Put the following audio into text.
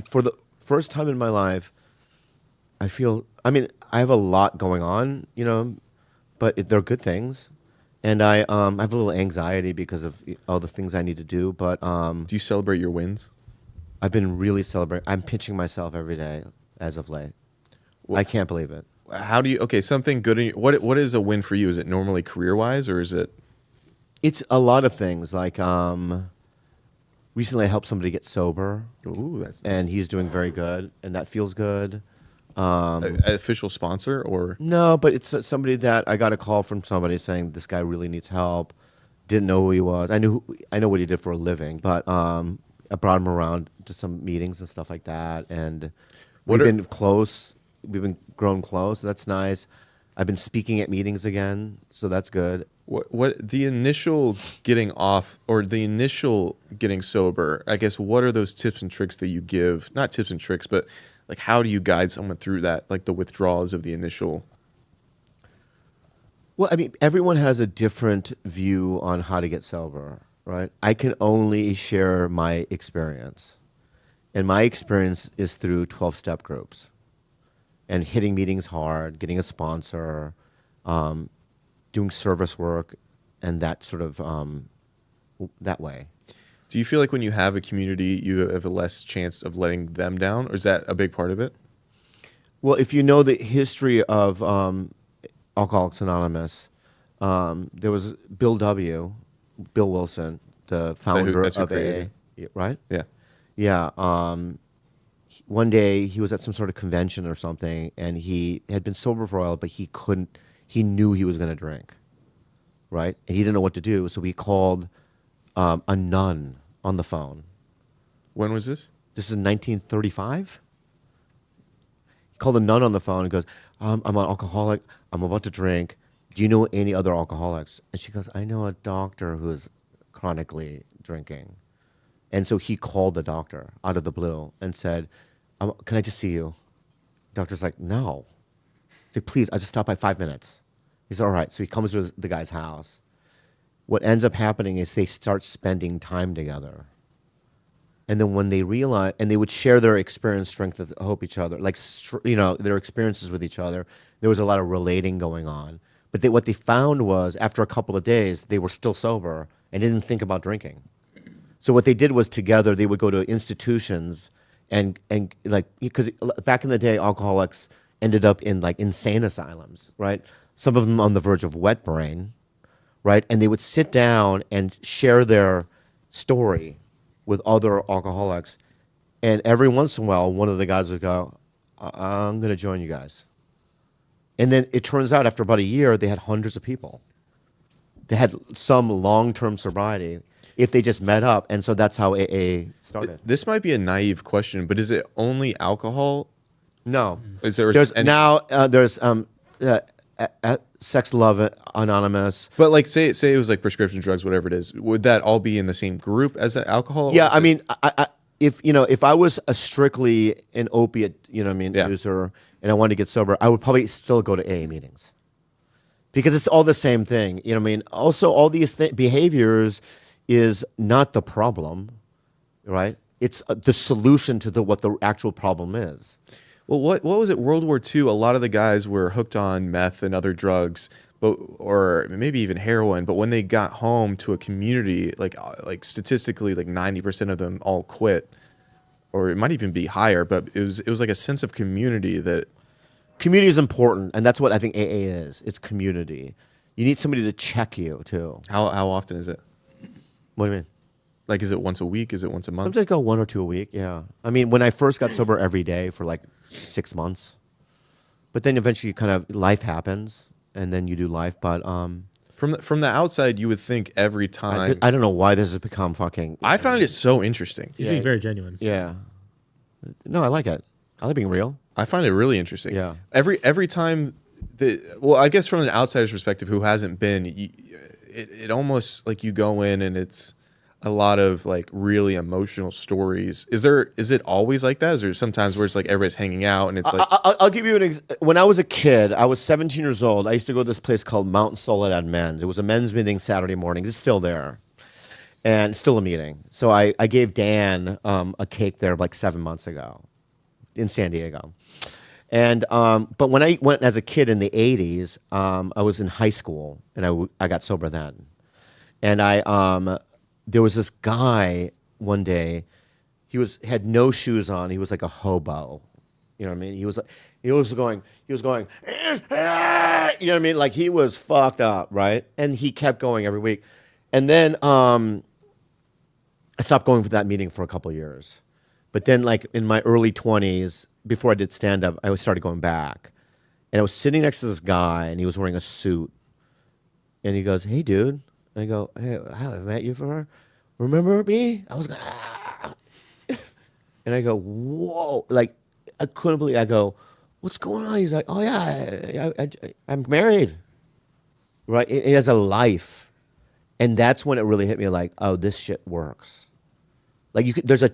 for the first time in my life, I feel. I mean, I have a lot going on, but they're good things, and I have a little anxiety because of all the things I need to do. But Do you celebrate your wins? I've been really celebrating. I'm pinching myself every day as of late. I can't believe it. How do you? Okay, something good. What is a win for you? Is it normally career wise, or is it? It's a lot of things. Like recently, I helped somebody get sober, Ooh, that's and he's doing very good, and that feels good. an official sponsor, or No, but it's somebody that I got a call from somebody saying this guy really needs help. Didn't know who he was. I know what he did for a living, but I brought him around to some meetings and stuff like that, and we've been close. We've been grown close. So that's nice. I've been speaking at meetings again, so that's good. what the initial getting off or the initial getting sober? I guess what are those tips and tricks that you give? Not tips and tricks, but like how do you guide someone through that? Like the withdrawals of the initial. Well, I mean, everyone has a different view on how to get sober, right? I can only share my experience. And my experience is through 12-step groups and hitting meetings hard, getting a sponsor, doing service work, and that sort of that way. Do you feel like when you have a community, you have a less chance of letting them down, or is that a big part of it? Well, if you know the history of Alcoholics Anonymous, there was Bill Wilson, the founder that's who of created AA, right? Yeah. Yeah. One day he was at some sort of convention or something, and he had been sober for a while, but he couldn't. He knew he was going to drink, right? And he didn't know what to do, so he called a nun on the phone. When was this? This is 1935. He called a nun on the phone and goes, I'm an alcoholic. I'm about to drink. Do you know any other alcoholics? And she goes, I know a doctor who is chronically drinking. And so he called the doctor out of the blue and said, can I just see you? Doctor's like, no. He's like, please, I'll just stop by 5 minutes. He's all right. So he comes to the guy's house. What ends up happening is they start spending time together. And then when they realize, and they would share their experience, strength, and hope each other, like, their experiences with each other. There was a lot of relating going on. But what they found was after a couple of days, they were still sober and didn't think about drinking. So what they did was together, they would go to institutions and like, because back in the day, alcoholics ended up in like insane asylums, right? Some of them on the verge of wet brain, right? And they would sit down and share their story with other alcoholics. And every once in a while, one of the guys would go, I'm going to join you guys. And then it turns out after about a year, they had hundreds of people. They had some long-term sobriety if they just met up. And so that's how AA started. This might be a naive question, but is it only alcohol? No. Is there There's Sex Love Anonymous. But like say it was like prescription drugs, whatever it is, would that all be in the same group as alcohol? Yeah, I mean, if I was a strictly an opiate, Yeah. user, and I wanted to get sober, I would probably still go to AA meetings because it's all the same thing. You know what I mean? Also, all these behaviors is not the problem, right? It's the solution to what the actual problem is. Well, what was it? World War II. A lot of the guys were hooked on meth and other drugs, or maybe even heroin. But when they got home to a community, like statistically, like 90% of them all quit, or it might even be higher. But it was like a sense of community that. Community is important, and that's what I think AA is. It's community. You need somebody to check you too. How often is it? What do you mean? Like, is it once a week? Is it once a month? Sometimes I go 1 or 2 a week. Yeah. I mean, when I first got sober every day for like 6 months, but then eventually kind of life happens, and then you do life. But from the outside, you would think every time. I don't know why this has become fucking. I found it so interesting. He's being very genuine. Yeah. No, I like it. I like being real. I find it really interesting. Yeah. Every time, I guess from an outsider's perspective who hasn't been, it almost like you go in and it's a lot of like really emotional stories. Is it always like that? Is there sometimes where it's like everybody's hanging out and it's like I'll give you when I was a kid, I was 17 years old. I used to go to this place called Mount Soledad Men's. It was a men's meeting Saturday mornings. It's still there. and still a meeting. So I gave Dan a cake there like 7 months ago in San Diego. And but when I went as a kid in the '80s, I was in high school and I got sober then. And there was this guy one day. Had no shoes on. He was like a hobo. You know what I mean? He was going, you know what I mean? Like he was fucked up, right? And he kept going every week. And then I stopped going for that meeting for a couple of years. But then, like in my early 20s, before I did stand up, I started going back. And I was sitting next to this guy, and he was wearing a suit. And he goes, "Hey, dude." I go, "Hey, I met you for remember me?" I was going, "Ah." And I go, "Whoa!" Like I couldn't believe. I go, "What's going on?" He's like, "Oh yeah, I'm married." Right? It has a life, and that's when it really hit me. Like, oh, this shit works. Like there's a